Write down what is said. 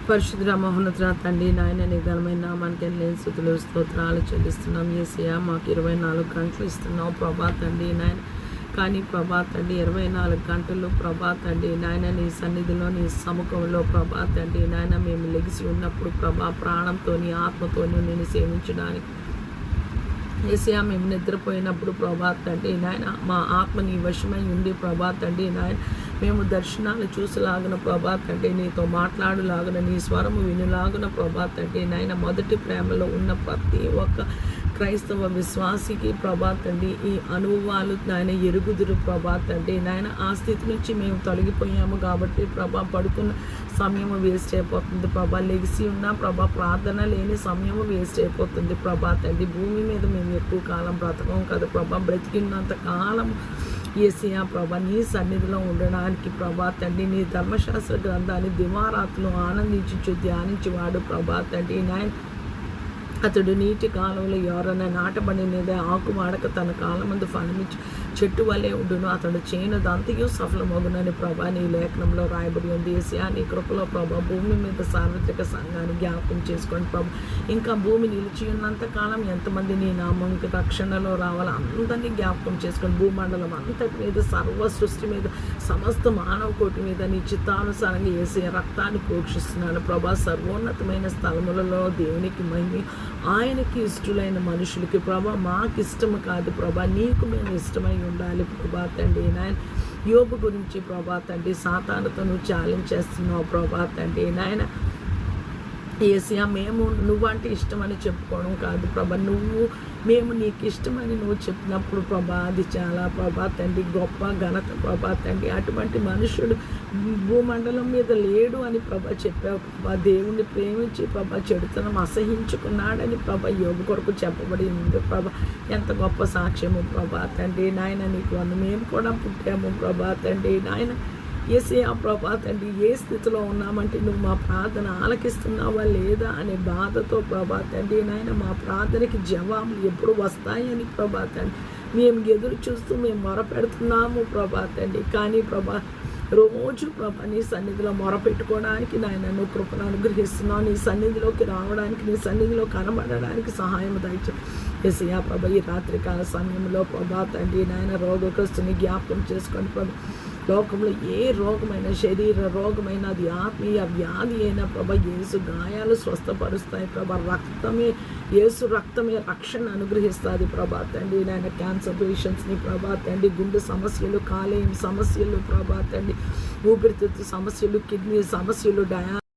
పరిశుద్ధ మహోన్నతుల తండ్రి నాయన నీ ఘనమైన నామానికి లేని స్తుతులు స్తోత్రాలు చెల్లిస్తున్నాం. యేసయ్య మాకు 24 గంటలు ఇస్తున్నావు ప్రభా తండ్రి నాయన. కానీ ప్రభా తండ్రి 24 గంటలు ప్రభా తండ్రి నాయన నీ సన్నిధిలో నీ సముఖంలో ప్రభా తండ్రి నాయన మేము లెగిసి ఉన్నప్పుడు ప్రభా ప్రాణంతోని ఆత్మతోని నేను సేవించడానికి యేసయ్య మేము నిద్రపోయినప్పుడు ప్రభా తండ్రి నాయన మా ఆత్మ నీ వశమై ఉండి ప్రభా తండ్రి నాయన మేము దర్శనాలు చూసేలాగున ప్రభా తండ్రి నీతో మాట్లాడులాగున నీ స్వరము వినులాగున ప్రభా తండ్రి నాయన మొదటి ప్రేమలో ఉన్న ప్రతి ఒక్క క్రైస్తవ విశ్వాసికి ప్రభా తండ్రి ఈ అనుభవాలు నాయన ఎరుగుదురు ప్రభా తండ్రి నాయన. ఆ స్థితి నుంచి మేము తొలగిపోయాము కాబట్టి ప్రభా పడుకున్న సమయము వేస్ట్ అయిపోతుంది ప్రభా. లెగిసి ఉన్న ప్రభా ప్రార్థన లేని సమయము వేస్ట్ అయిపోతుంది ప్రభా తండ్రి. భూమి మీద మేము ఎక్కువ కాలం బ్రతకం కదా ప్రభా. బ్రతికినంత కాలం యేసయ్య ప్రభా నీ సన్నిధిలో ఉండడానికి ప్రభా తండ్రి నీ ధర్మశాస్త్ర గ్రంథాన్ని దివారాత్రులు ఆనందించు ధ్యానించేవాడు ప్రభా తండ్రి నాయన. అతడు నీటి కాలంలో ఎవరైనా నాటబడినదే ఆకు వాడక తన కాలమందు ఫలమిచ్చి చెట్టు వలె ఉండును. అతడు చేను దంతయు సఫలమగునని ప్రభా నీ లేఖనంలో రాయబడి ఉంది. యేసయ్య నీ కృపలో ప్రభా భూమి మీద సార్వత్రిక సంఘాన్ని జ్ఞాపకం చేసుకోండి ప్రభా. ఇంకా భూమి నిలిచి ఉన్నంత కాలం ఎంతమంది నీ నామంకి రక్షణలో రావాలో అందరినీ జ్ఞాపకం చేసుకోండి. భూమండలం అంతటి మీద సర్వ సృష్టి మీద సమస్త మానవ కోటి మీద నీ చిత్తానుసారంగా యేసయ్య రక్తాన్ని ప్రోక్షిస్తున్నాను ప్రభా. సర్వోన్నతమైన స్థలములలో దేవునికి మహిమ, ఆయనకి ఇష్టలైన మనుషులకి ప్రభా మాకు ఇష్టము కాదు ప్రభా, నీకు మేము ఇష్టమై ఉండాలి ప్రభా తండ్రి నాయన. యోబు గురించి ప్రభా తండ్రి సాతానుతో నువ్వు ఛాలెంజ్ చేస్తున్నావు ప్రభా తండ్రి నాయన. యేసయ్య మేము నువ్వంటే ఇష్టమని చెప్పుకోవడం కాదు ప్రభా, మేము నీకు ఇష్టమని నువ్వు చెప్పినప్పుడు ప్రభా అది చాలా ప్రభా తండ్రి గొప్ప ఘనత ప్రభా తండ్రి. అటువంటి మనుషుడు భూమండలం మీద లేడు అని ప్రభా చెప్పావు ప్రభా. దేవుణ్ణి ప్రేమించి ప్రభా చెడుతనం అసహించుకున్నాడని ప్రభా యోబు కొరకు చెప్పబడి ఉంది ప్రభా. ఎంత గొప్ప సాక్ష్యము ప్రభా తండ్రి నాయన. నీకు మేము కూడా పుట్టాము ప్రభా తండ్రి నాయన. యేసయ్య ప్రభా తండ్రి ఏ స్థితిలో ఉన్నామంటే నువ్వు మా ప్రార్థన ఆలకిస్తున్నావా లేదా అనే బాధతో ప్రభా తండ్రి నాయన మా ప్రార్థనకి జవాబులు ఎప్పుడు వస్తాయని ప్రభా తండ్రి మేము ఎదురు చూస్తూ మేము మొరపెడుతున్నాము ప్రభా తండ్రి. కానీ ప్రభా రోజు ప్రభా నీ సన్నిధిలో మొరపెట్టుకోవడానికి నాయన నువ్వు కృపను అనుగ్రహిస్తున్నావు. నీ సన్నిధిలోకి రావడానికి నీ సన్నిధిలో కనబడడానికి సహాయం దయచు యేసయ్య ప్రభా. ఈ రాత్రికాల సమయంలో ప్రభా తండ్రి నాయన రోగగ్రస్తుని జ్ఞాపకం చేసుకొని ప్రభా. లోకంలో ఏ రోగమైన శరీర రోగమైన అది ఆత్మీయ వ్యాధి అయినా ప్రభా యేసు గాయాలు స్వస్థపరుస్తాయి ప్రభా. యేసు రక్తమే రక్షణ అనుగ్రహిస్తుంది ప్రభా తండ్రి నాయన. క్యాన్సర్ పేషెంట్స్ని ప్రభా తండ్రి, గుండె సమస్యలు, కాలేయం సమస్యలు ప్రభా తండ్రి, ఊపిరితిత్తు సమస్యలు, కిడ్నీ సమస్యలు,